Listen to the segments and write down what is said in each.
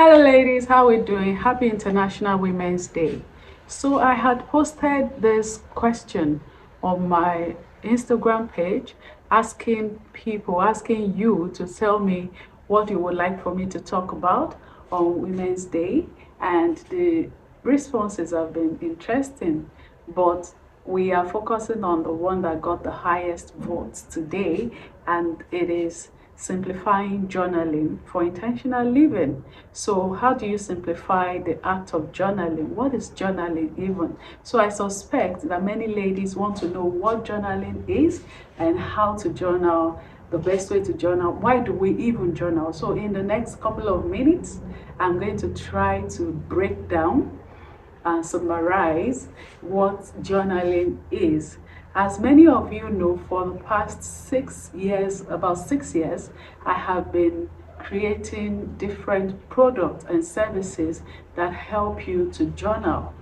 Hello ladies, how are we doing? Happy International Women's Day. So I had posted this question on my Instagram page asking you to tell me what you would like for me to talk about on Women's Day, and the responses have been interesting, but we are focusing on the one that got the highest votes today, and it is simplifying journaling for intentional living. So how do you simplify the act of journaling? What is journaling even? So I suspect that many ladies want to know what journaling is and how to journal, the best way to journal. Why do we even journal? So in the next couple of minutes, I'm going to try to break down and summarize what journaling is. As many of you know, for the past 6 years, about 6 years, I have been creating different products and services that help you to journal.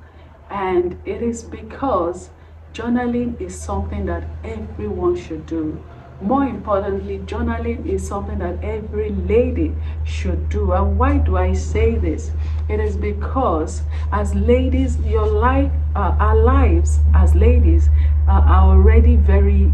And it is because journaling is something that everyone should do. More importantly, journaling is something that every lady should do. And why do I say this? It is because as ladies, our lives as ladies are already very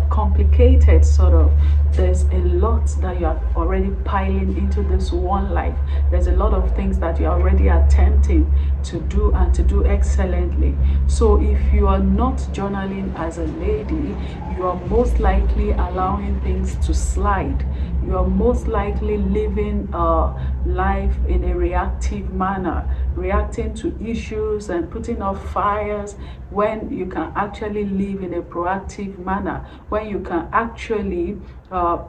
complicated, sort of. There's a lot that you are already piling into this one life. There's a lot of things that you're already attempting to do and to do excellently. So if you are not journaling as a lady, you are most likely allowing things to slide. You are most likely living life in a reactive manner, reacting to issues and putting off fires, when you can actually live in a proactive manner, when you can actually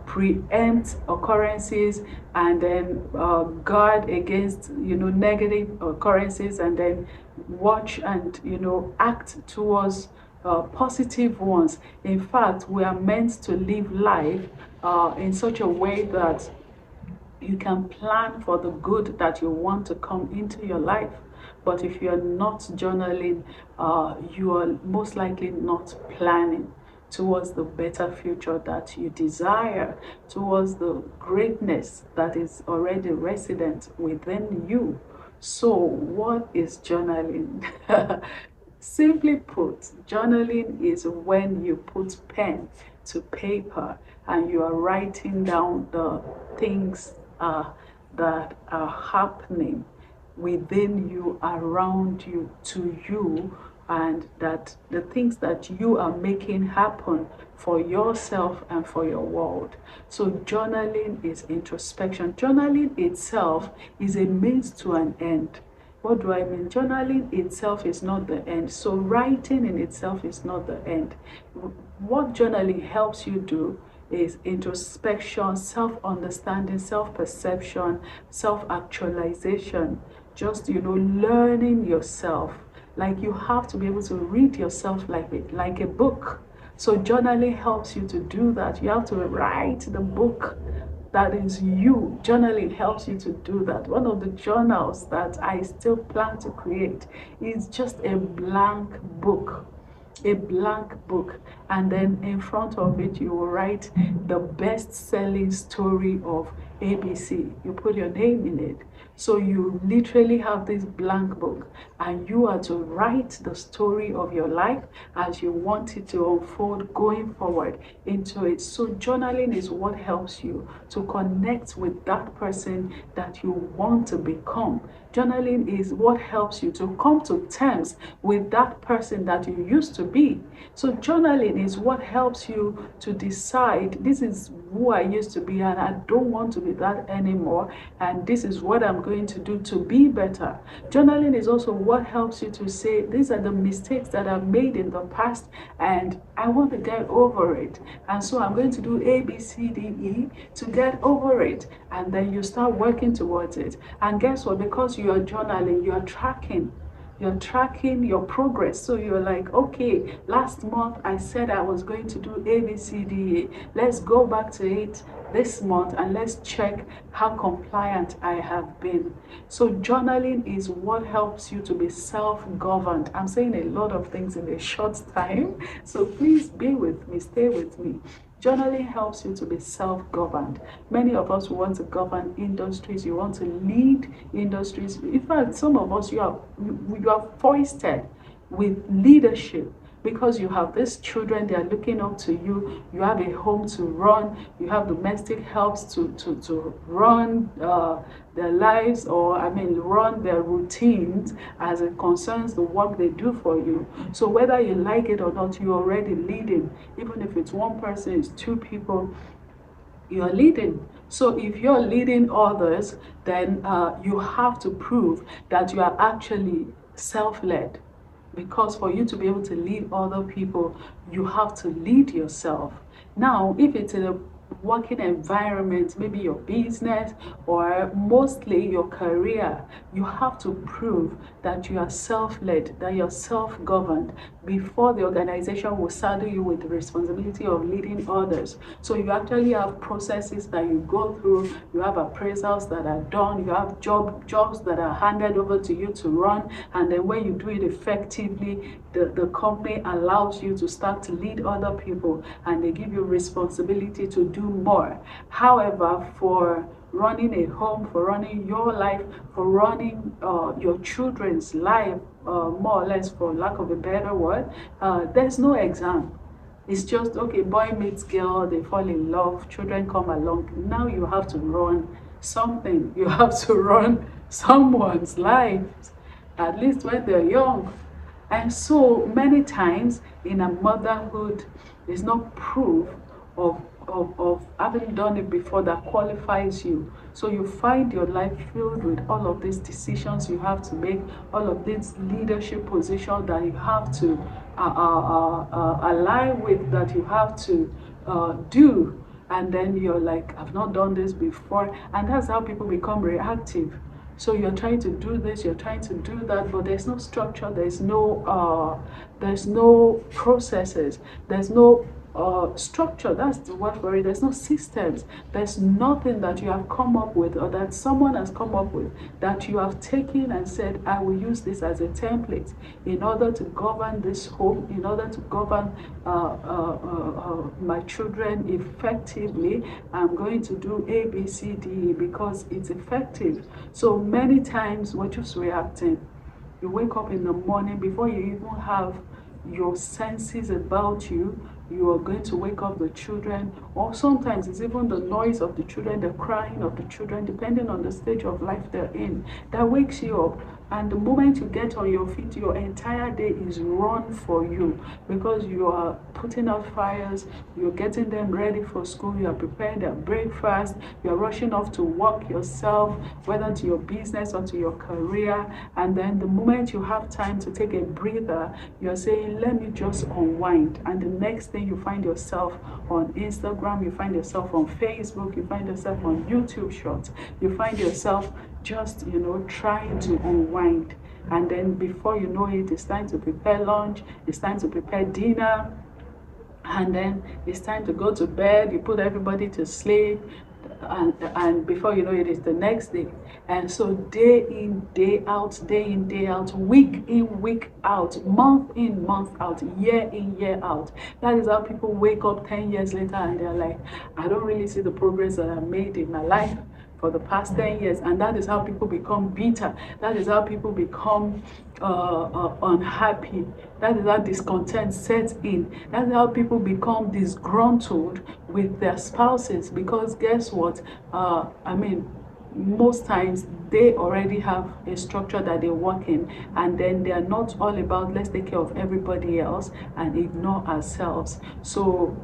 preempt occurrences and then guard against negative occurrences, and then watch and act towards positive ones. In fact, we are meant to live life in such a way that you can plan for the good that you want to come into your life. But if you're not journaling, you are most likely not planning towards the better future that you desire, towards the greatness that is already resident within you. So, what is journaling? Simply put, journaling is when you put pen to paper and you are writing down the things that are happening within you, around you, to you, and that the things that you are making happen for yourself and for your world. So journaling is introspection. Journaling itself is a means to an end. What do I mean? Journaling itself is not the end. So writing in itself is not the end. What journaling helps you do is introspection, self-understanding, self-perception, self-actualization. Just, learning yourself. Like, you have to be able to read yourself like a book. So journaling helps you to do that. You have to write the book that is you. Journaling helps you to do that. One of the journals that I still plan to create is just a blank book. A blank book, and then in front of it you will write the best-selling story of ABC. You put your name in it. So you literally have this blank book, and you are to write the story of your life as you want it to unfold going forward into it. So journaling is what helps you to connect with that person that you want to become. Journaling is what helps you to come to terms with that person that you used to be. So journaling is what helps you to decide, this is who I used to be and I don't want to be that anymore, and this is what I'm going to do to be better. Journaling is also what helps you to say, these are the mistakes that I've made in the past and I want to get over it, and so I'm going to do A, B, C, D, E to get over it. And then you start working towards it, and guess what? Because you are journaling, you're tracking your progress. So you're like, okay, last month I said I was going to do A, B, C, D, E. Let's go back to it this month and let's check how compliant I have been. So journaling is what helps you to be self-governed. I'm saying a lot of things in a short time, so please be with me, stay with me. Journaling helps you to be self-governed. Many of us want to govern industries, you want to lead industries. In fact, some of us, you are foisted with leadership because you have these children, they are looking up to you, you have a home to run, you have domestic helps to run their lives, or I mean run their routines as it concerns the work they do for you. So whether you like it or not, you're already leading. Even if it's one person, it's two people, you're leading. So if you're leading others, then you have to prove that you are actually self-led, because for you to be able to lead other people, you have to lead yourself. Now, if it's in a working environment, maybe your business or mostly your career, you have to prove that you are self-led, that you're self-governed before the organization will saddle you with the responsibility of leading others. So you actually have processes that you go through, you have appraisals that are done, you have jobs that are handed over to you to run, and then when you do it effectively, the company allows you to start to lead other people, and they give you responsibility to do more. However, for running a home, for running your life, for running your children's life, more or less, for lack of a better word, there's no exam. It's just, okay, boy meets girl, they fall in love, children come along. Now you have to run something. You have to run someone's life, at least when they're young. And so many times in a motherhood, there's no proof of having done it before that qualifies you. So you find your life filled with all of these decisions you have to make, all of these leadership positions that you have to align with, that you have to do. And then you're like, I've not done this before. And that's how people become reactive. So you're trying to do this, you're trying to do that, but there's no structure, there's no processes, there's no structure. That's the word for it. There's no systems. There's nothing that you have come up with, or that someone has come up with, that you have taken and said, I will use this as a template in order to govern this home, in order to govern my children effectively. I'm going to do A, B, C, D, E because it's effective. So many times we're just reacting. You wake up in the morning, before you even have your senses about you, you are going to wake up the children, or sometimes it's even the noise of the children, the crying of the children, depending on the stage of life they're in, that wakes you up. And the moment you get on your feet, your entire day is run for you, because you are putting out fires, you're getting them ready for school, you are preparing their breakfast, you're rushing off to work yourself, whether to your business or to your career. And then the moment you have time to take a breather, you're saying, let me just unwind. And the next thing, you find yourself on Instagram, you find yourself on Facebook, you find yourself on YouTube Shorts, you find yourself just, trying to unwind. And then before you know it, it's time to prepare lunch, it's time to prepare dinner, and then it's time to go to bed. You put everybody to sleep, and before you know it, it's the next day. And so day in, day out, day in, day out, week in, week out, month in, month out, year in, year out. That is how people wake up 10 years later and they're like, I don't really see the progress that I made in my life for the past 10 years. And that is how people become bitter. That is how people become unhappy. That is how discontent sets in. That's how people become disgruntled with their spouses, because guess what? Most times they already have a structure that they work in, and then they are not all about let's take care of everybody else and ignore ourselves. So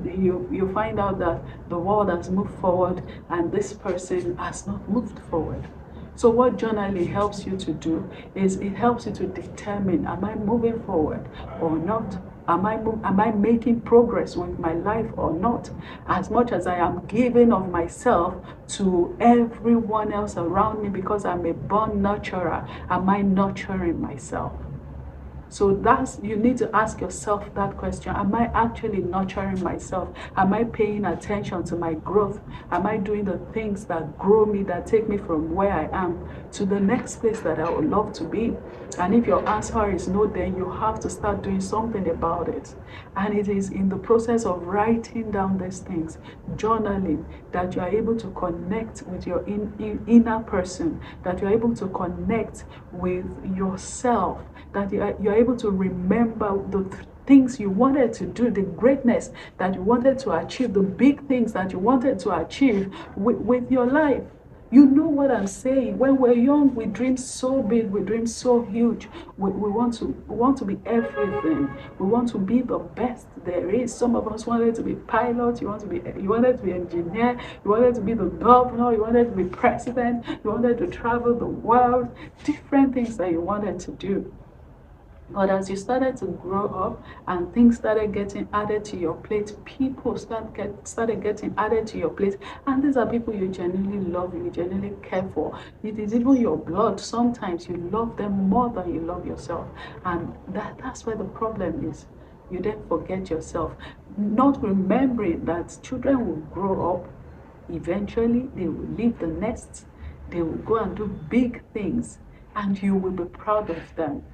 you find out that the world has moved forward and this person has not moved forward. So what journaling helps you to do is it helps you to determine, am I moving forward or not? Am I making progress with my life or not? As much as I am giving of myself to everyone else around me because I'm a born nurturer, am I nurturing myself? So you need to ask yourself that question. Am I actually nurturing myself? Am I paying attention to my growth? Am I doing the things that grow me, that take me from where I am to the next place that I would love to be? And if your answer is no, then you have to start doing something about it. And it is in the process of writing down these things, journaling, that you are able to connect with your inner person, that you are able to connect with yourself, that you are able to remember the things you wanted to do, the greatness that you wanted to achieve, the big things that you wanted to achieve with your life. You know what I'm saying. When we're young, we dream so big, we dream so huge. We want to be everything. We want to be the best there is. Some of us wanted to be pilots, you wanted to be engineer, you wanted to be the governor, you wanted to be president, you wanted to travel the world, different things that you wanted to do. But as you started to grow up and things started getting added to your plate, people started getting added to your plate. And these are people you genuinely love, you genuinely care for. It is even your blood. Sometimes you love them more than you love yourself. And that's where the problem is. You then forget yourself. Not remembering that children will grow up. Eventually, they will leave the nest. They will go and do big things. And you will be proud of them.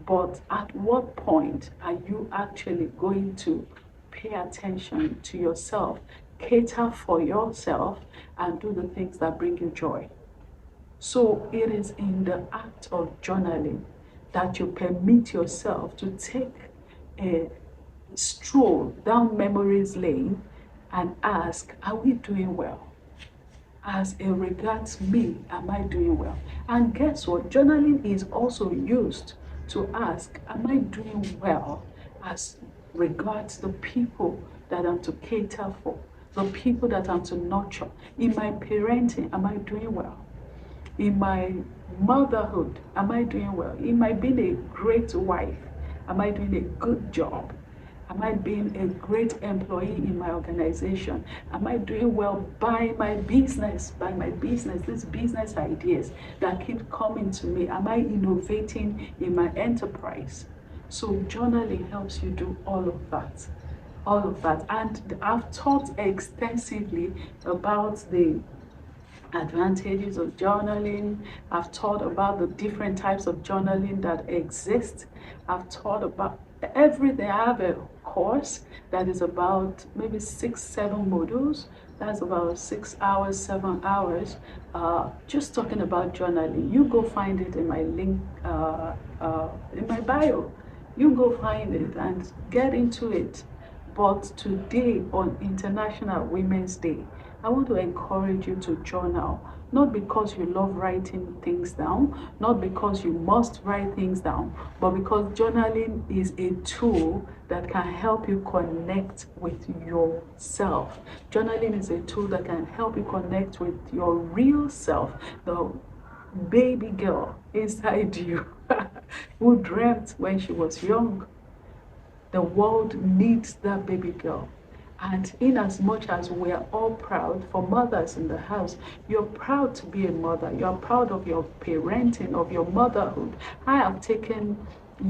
But at what point are you actually going to pay attention to yourself, cater for yourself, and do the things that bring you joy? So it is in the act of journaling that you permit yourself to take a stroll down memory's lane and ask, are we doing well? As it regards me, am I doing well? And guess what? Journaling is also used to ask, am I doing well as regards the people that I'm to cater for, the people that I'm to nurture? In my parenting, am I doing well? In my motherhood, am I doing well? In my being a great wife, am I doing a good job? Am I being a great employee in my organization? Am I doing well by my business, these business ideas that keep coming to me? Am I innovating in my enterprise? So journaling helps you do all of that. All of that. And I've talked extensively about the advantages of journaling. I've taught about the different types of journaling that exist. I've taught about everything. I have a course that is about maybe 7 modules. That's about 6 hours, 7 hours, just talking about journaling. You go find it in my link, in my bio. You go find it and get into it. But today, on International Women's Day, I want to encourage you to journal. Not because you love writing things down, not because you must write things down, but because journaling is a tool that can help you connect with yourself. Journaling is a tool that can help you connect with your real self, the baby girl inside you who dreamt when she was young. The world needs that baby girl. And in as much as we are all proud, for mothers in the house, you're proud to be a mother. You're proud of your parenting, of your motherhood. I have taken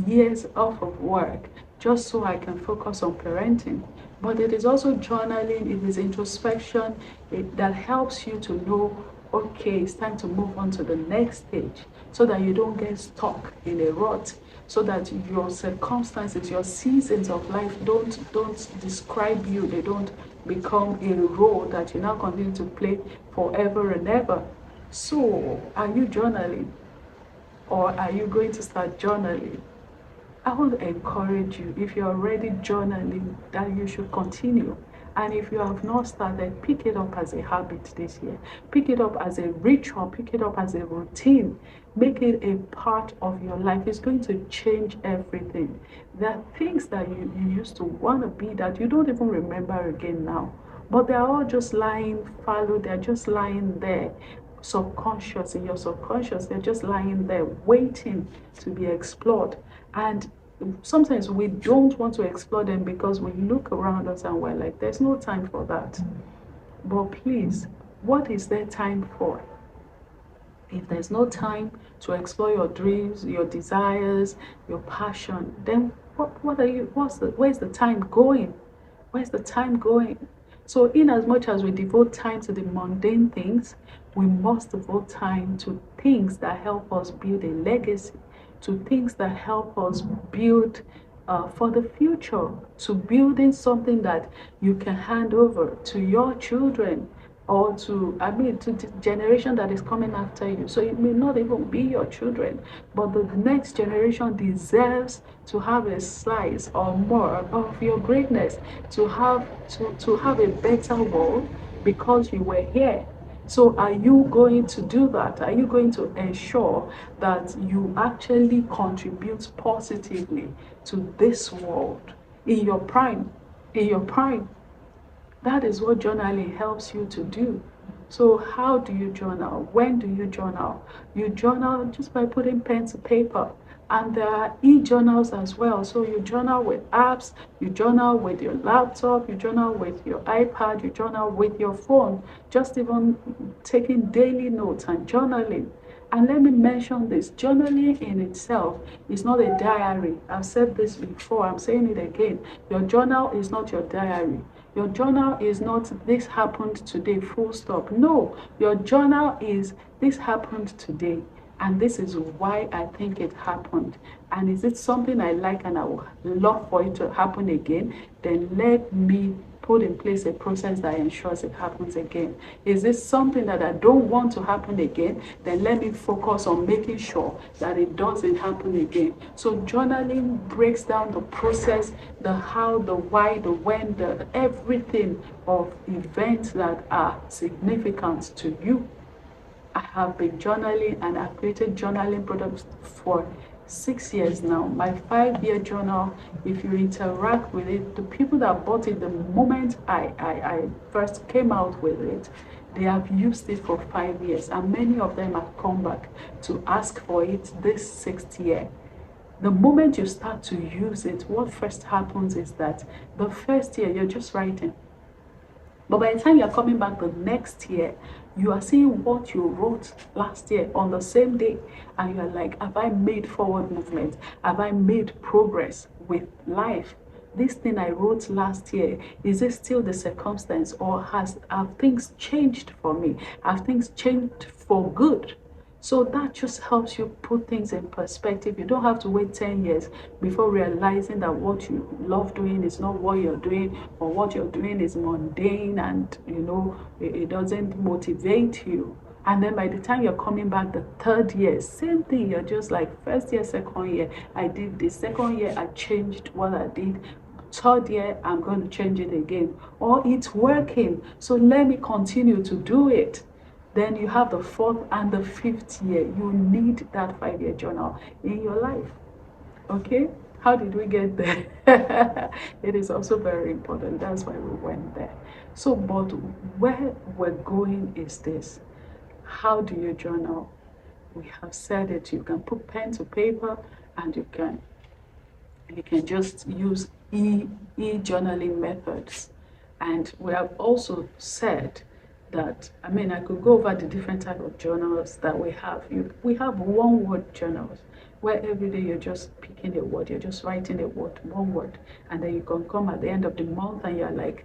years off of work just so I can focus on parenting. But it is also journaling, it is introspection that helps you to know, okay, it's time to move on to the next stage so that you don't get stuck in a rut, so that your circumstances, your seasons of life don't describe you. They don't become a role that you now continue to play forever and ever. So, are you journaling? Or are you going to start journaling? I want to encourage you, if you're already journaling, that you should continue. And if you have not started, pick it up as a habit this year. Pick it up as a ritual. Pick it up as a routine. Make it a part of your life. It's going to change everything. There are things that you used to want to be that you don't even remember again now. But they're all just lying fallow. They're just lying there. Subconscious, in your subconscious, they're just lying there waiting to be explored. And sometimes we don't want to explore them because we look around us and we're like, there's no time for that. But please, what is there time for? If there's no time to explore your dreams, your desires, your passion, then where's the time going? Where's the time going? So, in as much as we devote time to the mundane things, we must devote time to things that help us build a legacy, to things that help us build for the future, to building something that you can hand over to your children, or to the generation that is coming after you. So it may not even be your children, but the next generation deserves to have a slice or more of your greatness, to have a better world because you were here. So are you going to do that? Are you going to ensure that you actually contribute positively to this world in your prime? In your prime. That is what journaling helps you to do. So how do you journal? When do you journal? You journal just by putting pen to paper. And there are e-journals as well. So you journal with apps, you journal with your laptop, you journal with your iPad, you journal with your phone. Just even taking daily notes and journaling. And let me mention this, journaling in itself is not a diary. I've said this before, I'm saying it again. Your journal is not your diary. Your journal is not this happened today, full stop. No, your journal is this happened today, and this is why I think it happened. And is it something I like and I would love for it to happen again? Then let me put in place a process that ensures it happens again. Is this something that I don't want to happen again? Then let me focus on making sure that it doesn't happen again. So journaling breaks down the process, the how, the why, the when, the everything of events that are significant to you. I have been journaling and I've created journaling products for 6 years now. My 5-year journal, if you interact with it, the people that bought it the moment I first came out with it, they have used it for 5 years, and many of them have come back to ask for it this 6th year. The moment you start to use it, what first happens is that the first year you're just writing. But by the time you're coming back the next year, you are seeing what you wrote last year on the same day, and you're like, have I made forward movement? Have I made progress with life? This thing I wrote last year, is it still the circumstance, or have things changed for me? Have things changed for good? So that just helps you put things in perspective. You don't have to wait 10 years before realizing that what you love doing is not what you're doing, or what you're doing is mundane and it doesn't motivate you. And then by the time you're coming back the 3rd year, same thing. You're just like, 1st year, 2nd year, I did this. 2nd year, I changed what I did. 3rd year, I'm going to change it again. Or it's working, so let me continue to do it. Then you have the 4th and the 5th year. You need that 5-year journal in your life. Okay? How did we get there? It is also very important. That's why we went there. So, but where we're going is this. How do you journal? We have said it. You can put pen to paper, and you can just use e-journaling methods. And we have also said that, I could go over the different type of journals that we have. We have one-word journals, where every day you're just picking a word, you're just writing a word, one word, and then you can come at the end of the month and you're like,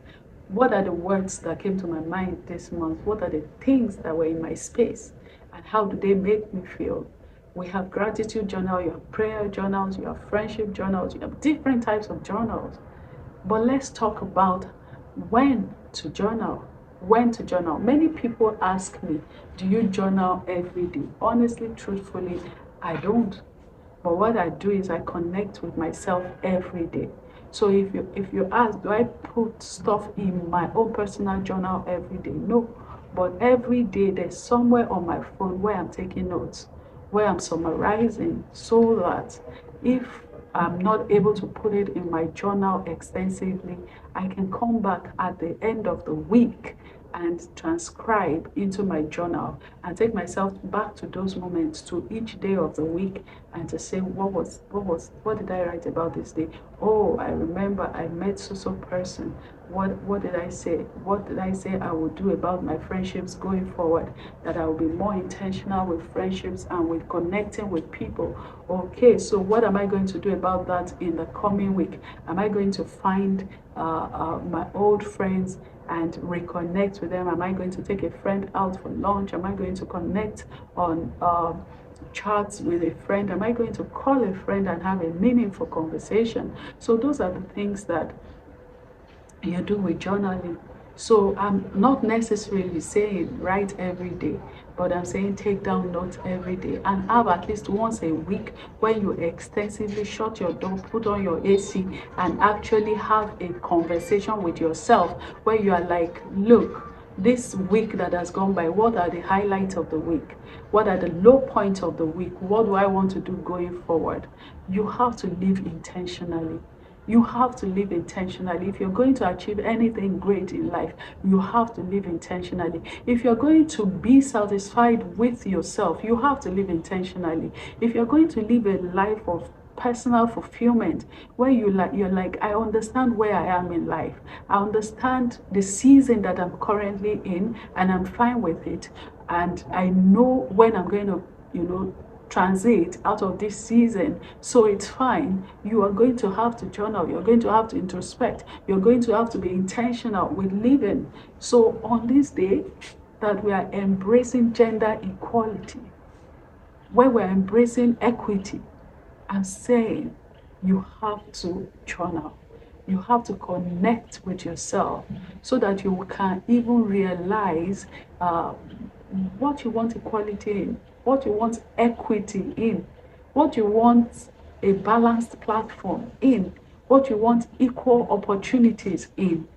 what are the words that came to my mind this month? What are the things that were in my space? And how do they make me feel? We have gratitude journal, you have prayer journals, you have friendship journals, you have different types of journals. But let's talk about when to journal. When to journal. Many people ask me, do you journal every day? Honestly, truthfully, I don't. But what I do is I connect with myself every day. So if you ask, do I put stuff in my own personal journal every day? No. But every day there's somewhere on my phone where I'm taking notes, where I'm summarizing, so that if I'm not able to put it in my journal extensively, I can come back at the end of the week and transcribe into my journal and take myself back to those moments, to each day of the week, and to say, what did I write about this day? Oh, I remember I met so person what did I say? What did I say I would do about my friendships going forward? That I will be more intentional with friendships and with connecting with people. Okay, so what am I going to do about that in the coming week? Am I going to find my old friends and reconnect with them? Am I going to take a friend out for lunch? Am I going to connect on chats with a friend? Am I going to call a friend and have a meaningful conversation? So those are the things that you do with journaling. So I'm not necessarily saying write every day, but I'm saying take down notes every day and have at least once a week when you extensively shut your door, put on your AC, and actually have a conversation with yourself where you are like, look, this week that has gone by, what are the highlights of the week? What are the low points of the week? What do I want to do going forward? You have to live intentionally. You have to live intentionally. If you're going to achieve anything great in life, you have to live intentionally. If you're going to be satisfied with yourself, you have to live intentionally. If you're going to live a life of personal fulfillment where you're like, I understand where I am in life, I understand the season that I'm currently in, and I'm fine with it, and I know when I'm going to, transit out of this season, so it's fine. You are going to have to journal, you're going to have to introspect, you're going to have to be intentional with living. So on this day that we are embracing gender equality, where we're embracing equity, I'm saying you have to journal. You have to connect with yourself so that you can even realize what you want equality in, what you want equity in, what you want a balanced platform in, what you want equal opportunities in.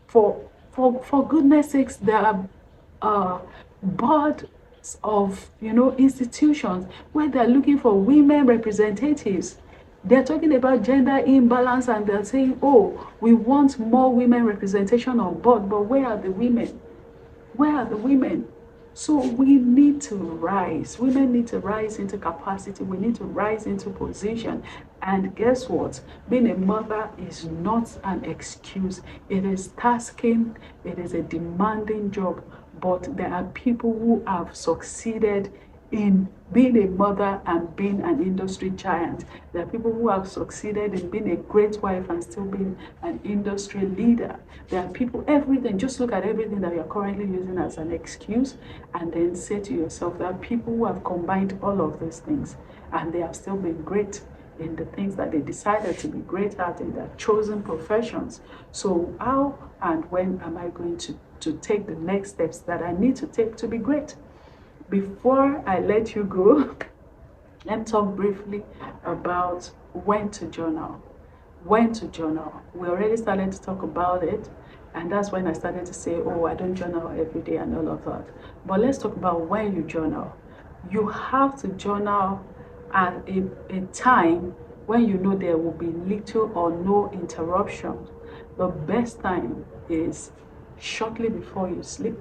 For goodness sakes, there are boards of institutions where they're looking for women representatives. They're talking about gender imbalance and they're saying, oh, we want more women representation on board, but where are the women? Where are the women? So we need to rise. Women need to rise into capacity. We need to rise into position. And guess what? Being a mother is not an excuse. It is tasking. It is a demanding job. But there are people who have succeeded in being a mother and being an industry giant. There are people who have succeeded in being a great wife and still being an industry leader. There are people, everything, just look at everything that you're currently using as an excuse and then say to yourself, there are people who have combined all of these things and they have still been great in the things that they decided to be great at in their chosen professions. So how and when am I going to take the next steps that I need to take to be great? Before I let you go, let's talk briefly about when to journal. When to journal. We already started to talk about it, and that's when I started to say, oh, I don't journal every day and all of that. But let's talk about when you journal. You have to journal at a time when you know there will be little or no interruption. The best time is shortly before you sleep,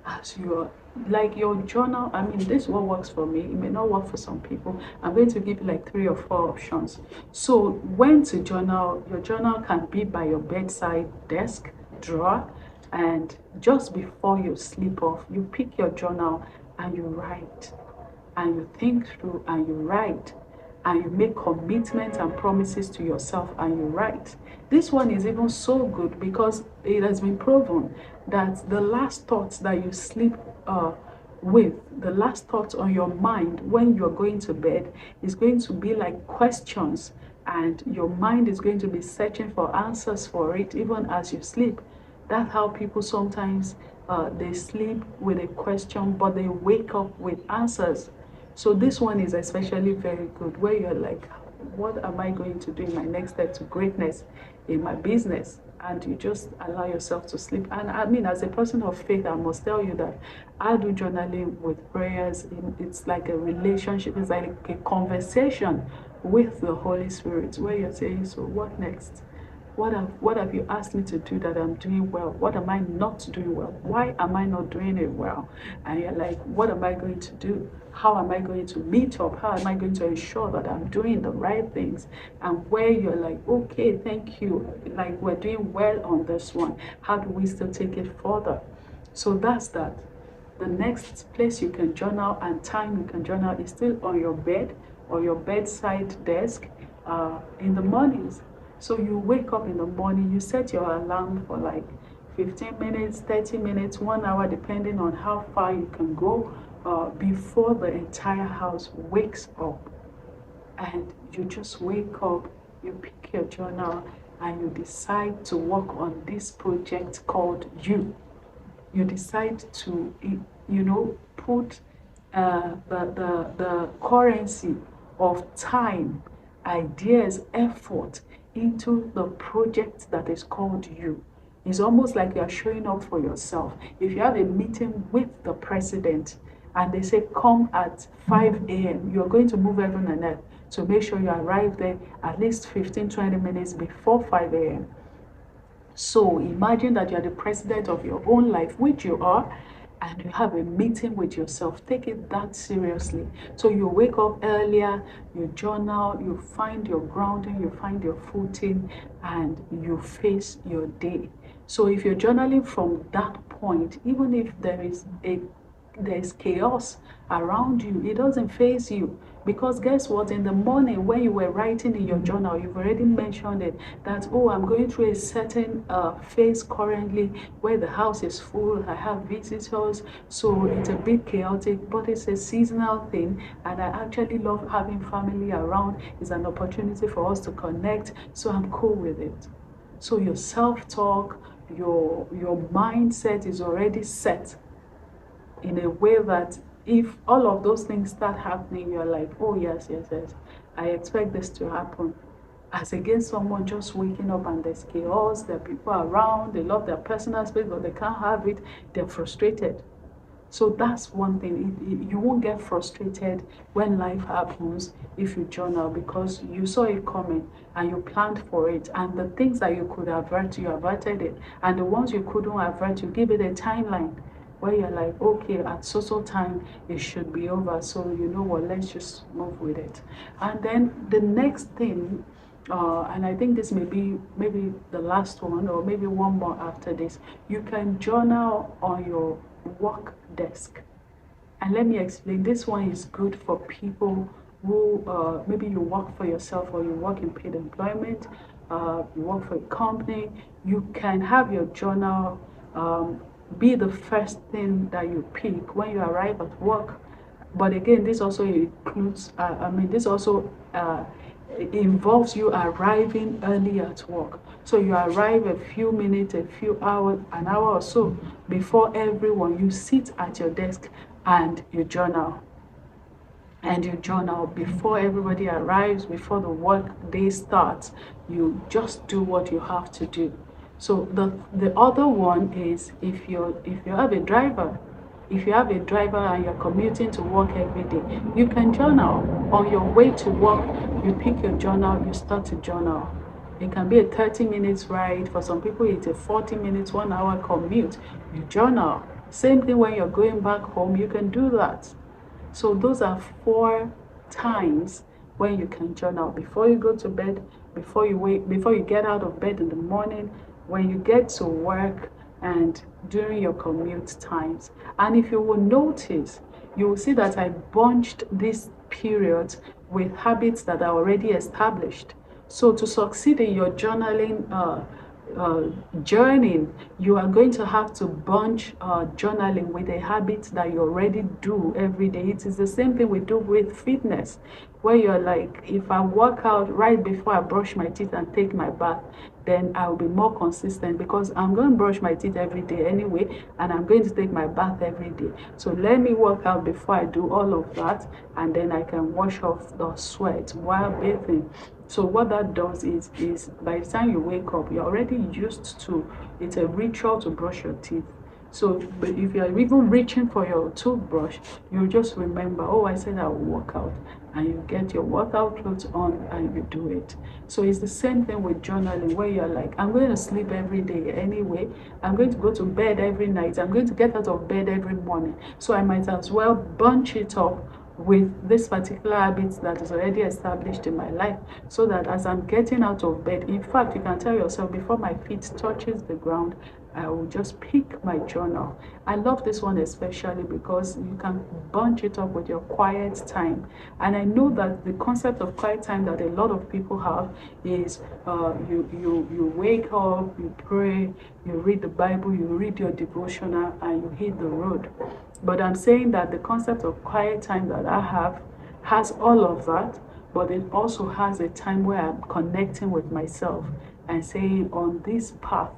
as you're like your journal. I mean, this is what works for me. It may not work for some people. I'm going to give you like 3 or 4 options. So when to journal, your journal can be by your bedside desk drawer, and just before you sleep off, you pick your journal and you write, and you think through, and you write, and you make commitments and promises to yourself, and you write. This one is even so good because it has been proven that the last thoughts that you sleep with, the last thoughts on your mind when you're going to bed, is going to be like questions, and your mind is going to be searching for answers for it even as you sleep. That's how people sometimes they sleep with a question, but they wake up with answers. So this one is especially very good, where you're like, what am I going to do in my next step to greatness in my business? And you just allow yourself to sleep. And I mean, as a person of faith, I must tell you that I do journaling with prayers. It's like a relationship. It's like a conversation with the Holy Spirit, where you're saying, so what next? what have you asked me to do that I'm doing well? What am I not doing well? Why am I not doing it well? And you're like, what am I going to do? How am I going to meet up? How am I going to ensure that I'm doing the right things? And where you're like, okay, thank you. Like, we're doing well on this one. How do we still take it further? So that's that. The next place you can journal and time you can journal is still on your bed or your bedside desk in the mornings. So you wake up in the morning, you set your alarm for like 15 minutes, 30 minutes, 1 hour, depending on how far you can go before the entire house wakes up. And you just wake up, you pick your journal, and you decide to work on this project called you. You decide to, put the currency of time, ideas, effort into the project that is called you. It's almost like you're showing up for yourself. If you have a meeting with the president and they say, come at 5 a.m., you're going to move heaven and earth to make sure you arrive there at least 15, 20 minutes before 5 a.m. So imagine that you're the president of your own life, which you are, and you have a meeting with yourself. Take it that seriously. So you wake up earlier, you journal, you find your grounding, you find your footing, and you face your day. So if you're journaling from that point, even if there's chaos around you, it doesn't faze you. Because guess what? In the morning, when you were writing in your journal, you've already mentioned it that, oh, I'm going through a certain phase currently where the house is full, I have visitors, so it's a bit chaotic, but it's a seasonal thing, and I actually love having family around. It's an opportunity for us to connect, so I'm cool with it. So your self-talk, your mindset is already set in a way that if all of those things start happening, you're like, oh, yes, yes, yes, I expect this to happen. As against someone just waking up and there's chaos, there are people around, they love their personal space, but they can't have it, they're frustrated. So that's one thing. You won't get frustrated when life happens if you journal, because you saw it coming and you planned for it. And the things that you could avert, you averted it. And the ones you couldn't avert, you give it a timeline where you're like, okay, at so time it should be over. So you know what, let's just move with it. And then the next thing, and I think this may be maybe the last one or maybe one more after this, you can journal on your work desk. And let me explain, this one is good for people who maybe you work for yourself or you work in paid employment, you work for a company. You can have your journal be the first thing that you pick when you arrive at work. But again, this also includes, this also involves you arriving early at work. So you arrive a few minutes, a few hours, an hour or so before everyone. You sit at your desk and you journal. And you journal before everybody arrives, before the work day starts. You just do what you have to do. So the other one is if you have a driver. If you have a driver and you're commuting to work every day, you can journal. On your way to work, you pick your journal, you start to journal. It can be a 30 minutes ride. For some people, it's a 40 minutes, 1 hour commute. You journal. Same thing when you're going back home, you can do that. So those are 4 times when you can journal: before you go to bed, before you get out of bed in the morning, when you get to work, and during your commute times. And if you will notice, you will see that I bunched these periods with habits that are already established. So to succeed in your journaling journey, you are going to have to bunch journaling with a habit that you already do every day. It is the same thing we do with fitness, where you're like, if I work out right before I brush my teeth and take my bath, then I'll be more consistent, because I'm going to brush my teeth every day anyway, and I'm going to take my bath every day. So let me work out before I do all of that, and then I can wash off the sweat while bathing. So what that does is by the time you wake up, you're already used to, it's a ritual to brush your teeth. So, but if you're even reaching for your toothbrush, you just remember, oh, I said I will work out. And you get your workout clothes on and you do it. So it's the same thing with journaling, where you're like, I'm going to sleep every day anyway. I'm going to go to bed every night. I'm going to get out of bed every morning. So I might as well bunch it up with this particular habit that is already established in my life, so that as I'm getting out of bed, in fact, you can tell yourself, before my feet touches the ground, I will just pick my journal. I love this one especially because you can bunch it up with your quiet time. And I know that the concept of quiet time that a lot of people have is you wake up, you pray, you read the Bible, you read your devotional, and you hit the road. But I'm saying that the concept of quiet time that I have has all of that, but it also has a time where I'm connecting with myself and saying, on this path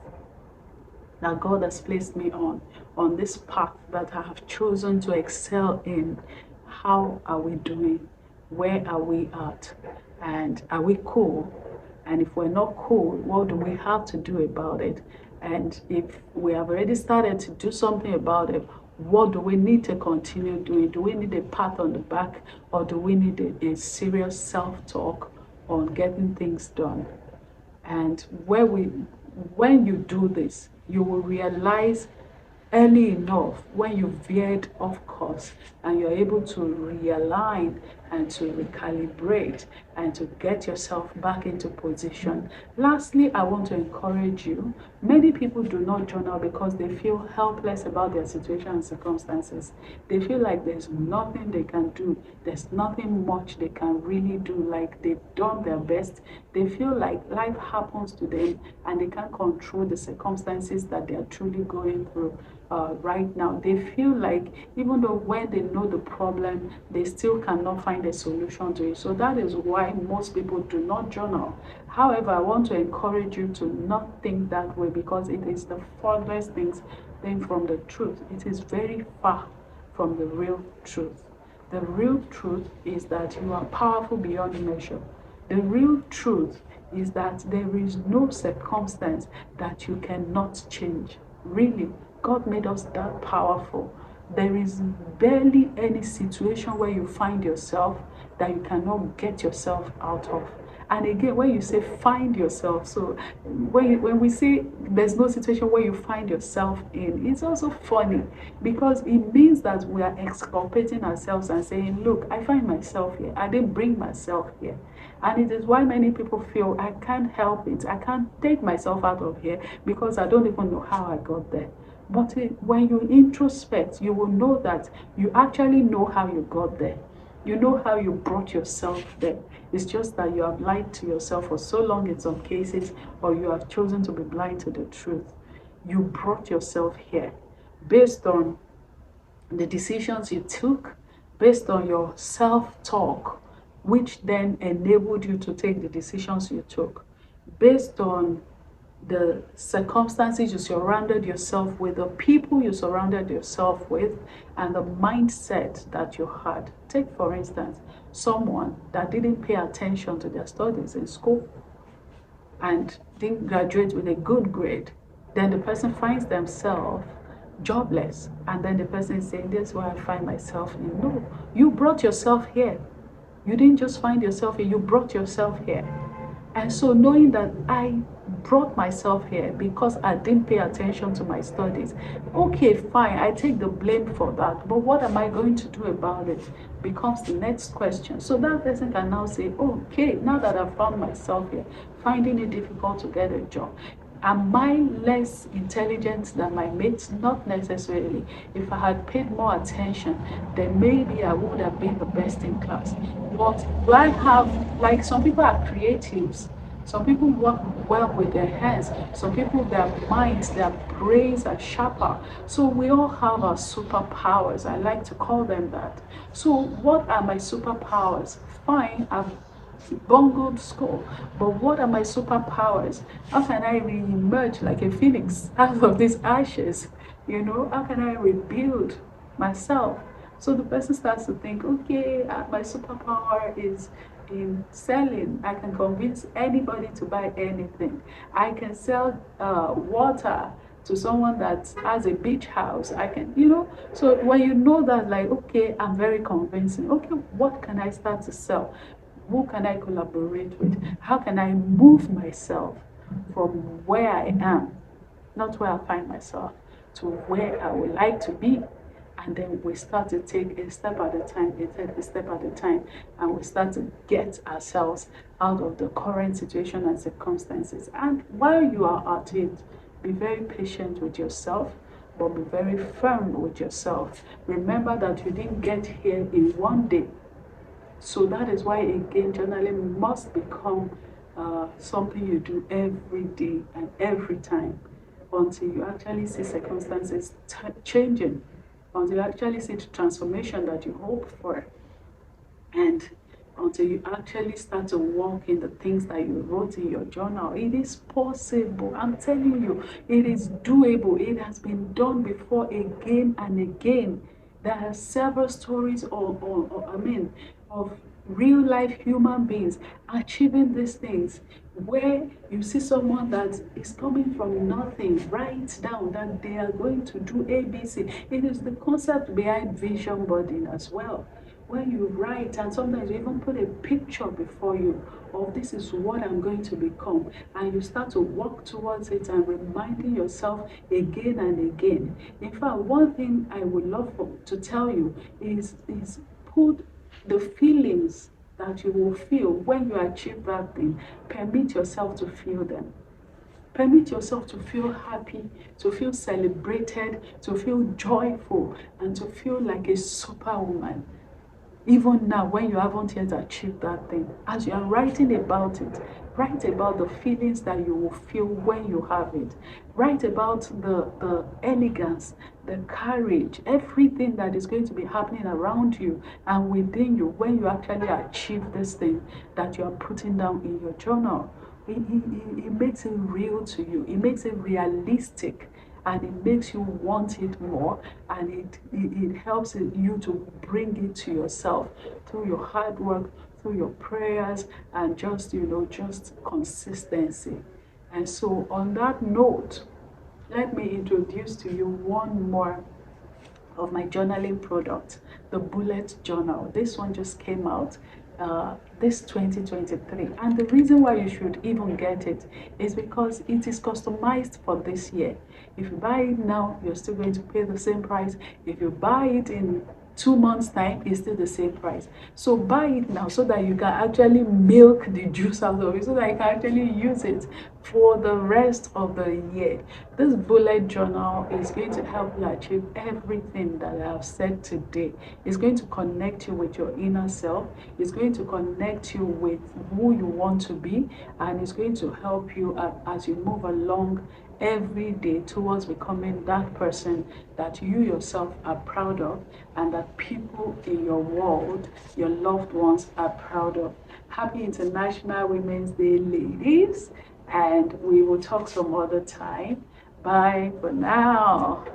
that God has placed me on this path that I have chosen to excel in, how are we doing? Where are we at? And are we cool? And if we're not cool, what do we have to do about it? And if we have already started to do something about it, what do we need to continue doing? Do we need a pat on the back, or do we need a serious self-talk on getting things done? And when you do this, you will realize early enough when you veered off course, and you're able to realign and to recalibrate and to get yourself back into position. Lastly, I want to encourage you. Many people do not journal because they feel helpless about their situation and circumstances. They feel like there's nothing they can do. There's nothing much they can really do. Like they've done their best. They feel like life happens to them and they can't control the circumstances that they are truly going through. Right now, they feel like even though when they know the problem, they still cannot find a solution to it. So that is why most people do not journal. However, I want to encourage you to not think that way, because it is the furthest thing from the truth. It is very far from the real truth. The real truth is that you are powerful beyond measure. The real truth is that there is no circumstance that you cannot change. Really, God made us that powerful. There is barely any situation where you find yourself that you cannot get yourself out of. And again, when you say find yourself, so when we say there's no situation where you find yourself in, it's also funny, because it means that we are exculpating ourselves and saying, look, I find myself here. I didn't bring myself here. And it is why many people feel, I can't help it. I can't take myself out of here because I don't even know how I got there. But when you introspect, you will know that you actually know how you got there. You know how you brought yourself there. It's just that you have lied to yourself for so long in some cases, or you have chosen to be blind to the truth. You brought yourself here based on the decisions you took, based on your self-talk, which then enabled you to take the decisions you took, based on the circumstances you surrounded yourself with, the people you surrounded yourself with, and the mindset that you had. Take, for instance, someone that didn't pay attention to their studies in school and didn't graduate with a good grade. Then the person finds themselves jobless, and then the person is saying, this is where I find myself in. No, you brought yourself here. You didn't just find yourself here, you brought yourself here. And so knowing that I brought myself here because I didn't pay attention to my studies, okay, fine, I take the blame for that, but what am I going to do about it becomes the next question. So that person can now say, okay, now that I've found myself here, finding it difficult to get a job, am I less intelligent than my mates? Not necessarily. If I had paid more attention, then maybe I would have been the best in class. But do I have, like, some people are creatives. Some people work well with their hands. Some people, their minds, their brains are sharper. So we all have our superpowers. I like to call them that. So what are my superpowers? Fine, I've bungled school, but what are my superpowers? How can I re-emerge like a phoenix out of these ashes? You know, how can I rebuild myself? So the person starts to think, okay, my superpower is in selling. I can convince anybody to buy anything. I can sell water to someone that has a beach house. I can, you know, so when you know that, like, okay, I'm very convincing. Okay, what can I start to sell? Who can I collaborate with? How can I move myself from where I am, not where I find myself, to where I would like to be? And then we start to take a step at a time, a step at a time, and we start to get ourselves out of the current situation and circumstances. And while you are at it, be very patient with yourself, but be very firm with yourself. Remember that you didn't get here in one day. So that is why, again, journaling must become something you do every day and every time, until you actually see circumstances changing, until you actually see the transformation that you hope for, and until you actually start to walk in the things that you wrote in your journal. It is possible. I'm telling you, it is doable. It has been done before, again and again. There are several stories of real life human beings achieving these things, where you see someone that is coming from nothing, write down that they are going to do ABC. It is the concept behind vision boarding as well. When you write, and sometimes you even put a picture before you of this is what I'm going to become, and you start to walk towards it and reminding yourself again and again. In fact, one thing I would love to tell you is put the feelings that you will feel when you achieve that thing. Permit yourself to feel them. Permit yourself to feel happy, to feel celebrated, to feel joyful, and to feel like a superwoman. Even now, when you haven't yet achieved that thing, as you are writing about it, write about the feelings that you will feel when you have it. Write about the elegance, the courage, everything that is going to be happening around you and within you when you actually achieve this thing that you are putting down in your journal. It makes it real to you. It makes it realistic, and it makes you want it more, and it helps you to bring it to yourself through your hard work, through your prayers, and just, you know, just consistency. And so on that note, let me introduce to you one more of my journaling product, the bullet journal. This one just came out this 2023, and the reason why you should even get it is because it is customized for this year. If you buy it now, you're still going to pay the same price. If you buy it in 2 months time, it's still the same price. So buy it now so that you can actually milk the juice out of it, so that you can actually use it for the rest of the year. This bullet journal is going to help you achieve everything that I have said today. It's going to connect you with your inner self. It's going to connect you with who you want to be, and it's going to help you as you move along every day towards becoming that person that you yourself are proud of, and that people in your world, your loved ones, are proud of. Happy International Women's Day, ladies, and we will talk some other time. Bye for now.